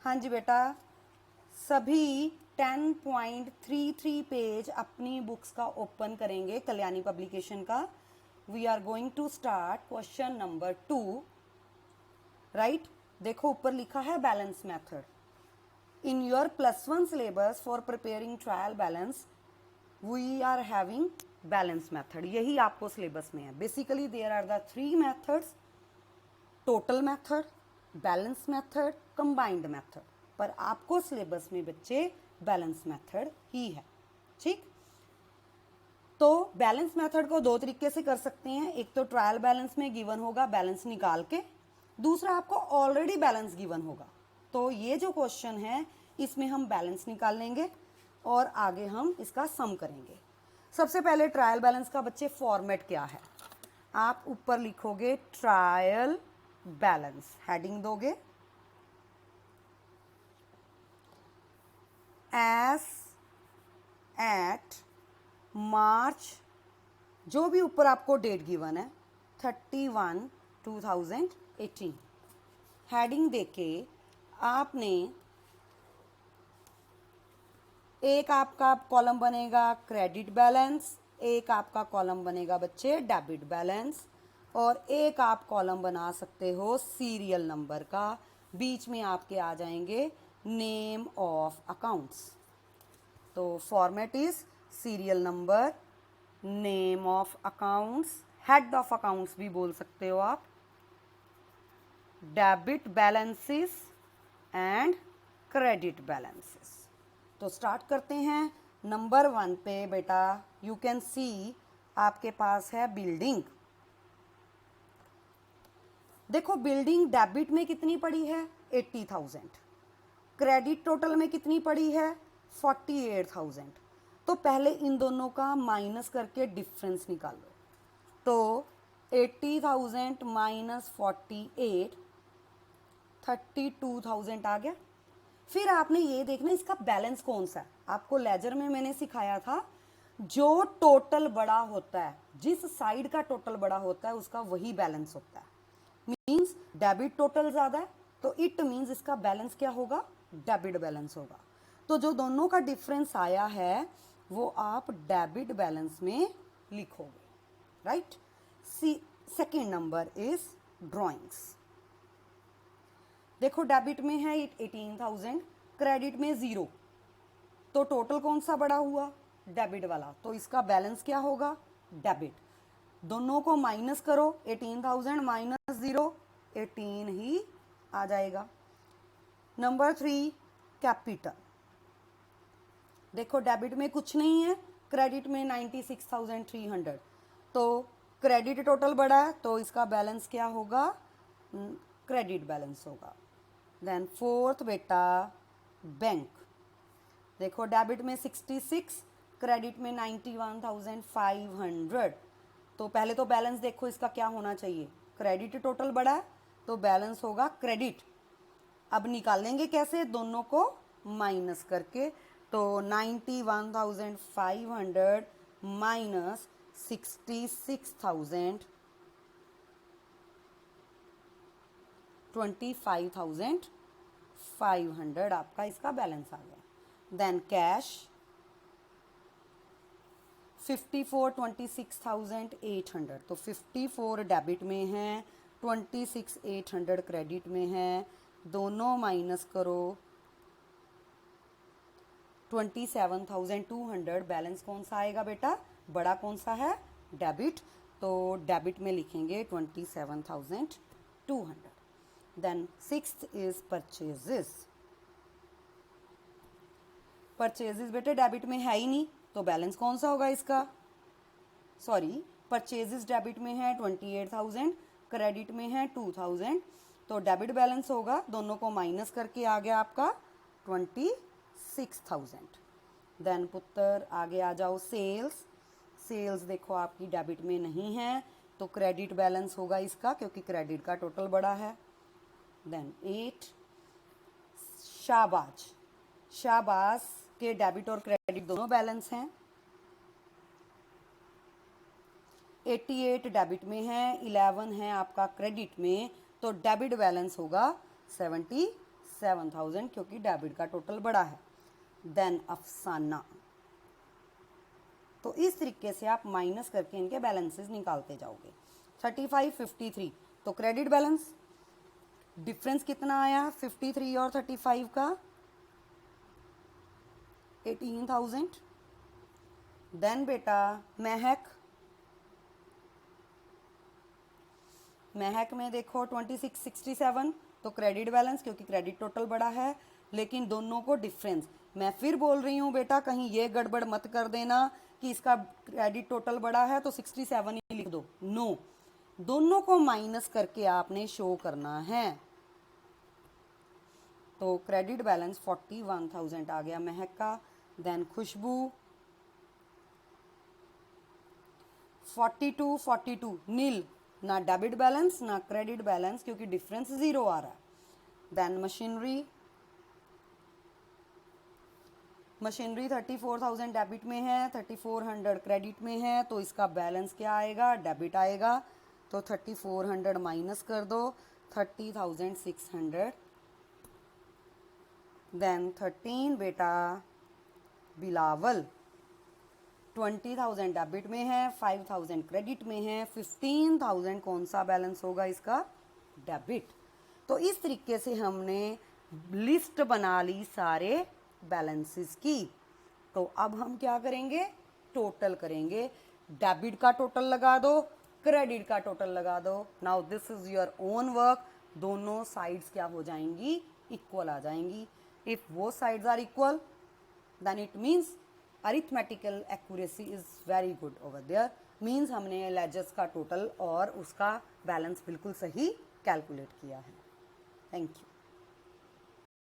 हाँ जी बेटा, सभी 10.33 पेज अपनी बुक्स का ओपन करेंगे, कल्याणी पब्लिकेशन का। We are going to start question number 2, right. देखो ऊपर लिखा है balance method. In your +1 syllabus for preparing trial balance we are having balance method, यही आपको सिलेबस में है। Basically there are the 3 methods, total method, balance method, combined method, पर आपको सिलेबस में बच्चे बैलेंस मेथड ही है, ठीक। तो बैलेंस मेथड को 2 तरीके से कर सकते हैं। एक तो ट्रायल बैलेंस में गिवन होगा बैलेंस निकाल के, दूसरा आपको ऑलरेडी बैलेंस गिवन होगा। तो ये जो क्वेश्चन है इसमें हम बैलेंस निकाल लेंगे और आगे हम इसका सम करेंगे। सबसे पहले ट्रायल बैलेंस का बच्चे फॉर्मेट क्या है, आप ऊपर लिखोगे ट्रायल बैलेंस, हेडिंग दोगे एस एट मार्च, जो भी ऊपर आपको डेट गिवन है 31/2018, हेडिंग देके आपने एक आपका कॉलम बनेगा क्रेडिट बैलेंस, एक आपका कॉलम बनेगा बच्चे डेबिट बैलेंस, और एक आप कॉलम बना सकते हो सीरियल नंबर का। बीच में आपके आ जाएंगे नेम ऑफ अकाउंट्स। तो format is serial number, name of accounts, head of accounts भी बोल सकते हो आप, debit balances and credit balances. तो स्टार्ट करते हैं। नंबर 1 पे बेटा यू कैन सी आपके पास है बिल्डिंग। देखो बिल्डिंग डेबिट में कितनी पड़ी है 80,000, क्रेडिट टोटल में कितनी पड़ी है 48,000। तो पहले इन दोनों का माइनस करके डिफरेंस निकालो। तो 80,000 माइनस 48, 32,000 आ गया। फिर आपने ये देखना इसका बैलेंस कौन सा है। आपको लेजर में मैंने सिखाया था जो टोटल बड़ा होता है, जिस साइड का टोटल बड़ा होता है उसका वही बैलेंस होता है। मीन्स डेबिट टोटल ज्यादा है तो इट मीन्स इसका बैलेंस क्या होगा, डेबिट बैलेंस होगा। तो जो दोनों का डिफरेंस आया है वो आप डेबिट बैलेंस में लिखोगे, right. Second number is drawings. देखो डेबिट में है 18,000, क्रेडिट में 0, तो टोटल कौन सा बड़ा हुआ, डेबिट वाला। तो इसका बैलेंस क्या होगा, डेबिट। दोनों को माइनस करो, 18,000 माइनस 0, 18 ही आ जाएगा। Number 3 capital. देखो डेबिट में कुछ नहीं है, क्रेडिट में 96,300, तो क्रेडिट टोटल बड़ा है तो इसका बैलेंस क्या होगा, क्रेडिट बैलेंस होगा। देन फोर्थ बेटा बैंक। देखो डेबिट में 66, क्रेडिट में 91,500, तो पहले तो बैलेंस देखो इसका क्या होना चाहिए, क्रेडिट टोटल बड़ा है तो बैलेंस होगा क्रेडिट। अब निकालेंगे कैसे, दोनों को माइनस करके। तो 91,500 माइनस 66,000, 25,500 आपका इसका बैलेंस आ गया। देन कैश 54, 26,800, तो 54 डेबिट में है, 26,800 क्रेडिट में है, दोनों माइनस करो, 27,200 बैलेंस कौन सा आएगा बेटा, बड़ा कौन सा है, डेबिट। तो डेबिट में लिखेंगे 27,200। Then sixth is purchases. Purchases बेटे डेबिट में है ही नहीं तो बैलेंस कौन सा होगा इसका, सॉरी परचेजेस डेबिट में है 28,000, क्रेडिट में है 2,000, तो डेबिट बैलेंस होगा, दोनों को माइनस करके आ गया आपका 26,000। देन पुत्र आगे आ जाओ सेल्स। सेल्स देखो आपकी डेबिट में नहीं है तो क्रेडिट बैलेंस होगा इसका, क्योंकि क्रेडिट का टोटल बड़ा है। देन 8 शाबाश। शाबाश के डेबिट और क्रेडिट दोनों बैलेंस हैं। 88 डेबिट में है, 11 है आपका क्रेडिट में, तो डेबिट बैलेंस होगा 76। 7,000 क्योंकि डेबिट का टोटल बड़ा है। देन अफसाना। तो इस तरीके से आप माइनस करके इनके बैलेंसेस निकालते जाओगे। 35, 53 तो क्रेडिट बैलेंस डिफरेंस कितना आया 53 और 35 का 18,000। देन बेटा महक में देखो 2667 तो क्रेडिट बैलेंस क्योंकि क्रेडिट टोटल बड़ा है, लेकिन दोनों को डिफरेंस, मैं फिर बोल रही हूँ बेटा कहीं ये गड़बड़ मत कर देना कि इसका क्रेडिट टोटल बड़ा है तो 67 ही लिख दो। नो, दोनों को माइनस करके आपने शो करना है। तो क्रेडिट बैलेंस 41,000 आ गया महक का। देन खुशबू 42 नील, ना डेबिट बैलेंस ना क्रेडिट बैलेंस क्योंकि डिफरेंस 0 आ रहा है। देन मशीनरी 34,000 डेबिट में है, 3400 क्रेडिट में है, तो इसका बैलेंस क्या आएगा, डेबिट आएगा। तो 3400 माइनस कर दो, 30,600। देन 13 बेटा बिलावल 20,000 डेबिट में है, 5,000 क्रेडिट में है, 15,000 कौन सा बैलेंस होगा इसका, डेबिट। तो इस तरीके से हमने लिस्ट बना ली सारे बैलेंसेस की। तो अब हम क्या करेंगे, टोटल करेंगे। डेबिट का टोटल लगा दो, क्रेडिट का टोटल लगा दो। Now this is your own work. दोनों साइड्स क्या हो जाएंगी, इक्वल आ जाएंगी। इफ वो sides are equal then it means arithmetical accuracy is very good over there. Means हमने लेजर्स का टोटल और उसका बैलेंस बिल्कुल सही कैलकुलेट किया है। Thank you.